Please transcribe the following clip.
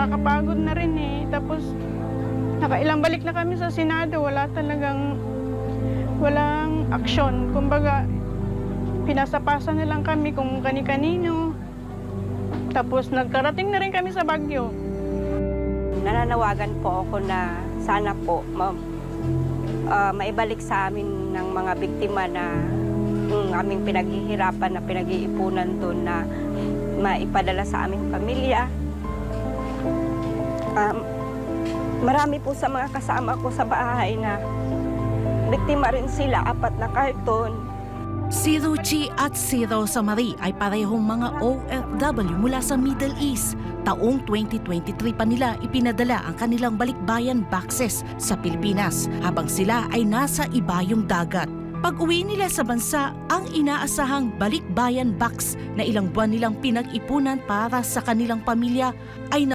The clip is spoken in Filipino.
nakakapagod na rin eh. Tapos nakailang balik na kami sa Senado, walang aksyon. Kumbaga, pinasapasa na lang kami kung kani-kanino. Tapos nagkarating na rin kami sa Baguio. Nananawagan po ako na sana po maibalik sa amin ng mga biktima na aming pinaghihirapan na pinag-iipunan doon na maipadala sa aming pamilya. Marami po sa mga kasama ko sa bahay na biktima rin sila, 4 na karton. Si Ruchi at si Rosa Marie ay parehong mga OFW mula sa Middle East. Taong 2023 pa nila ipinadala ang kanilang balikbayan boxes sa Pilipinas habang sila ay nasa ibayong dagat. Pag-uwi nila sa bansa, ang inaasahang balikbayan box na ilang buwan nilang pinag-ipunan para sa kanilang pamilya ay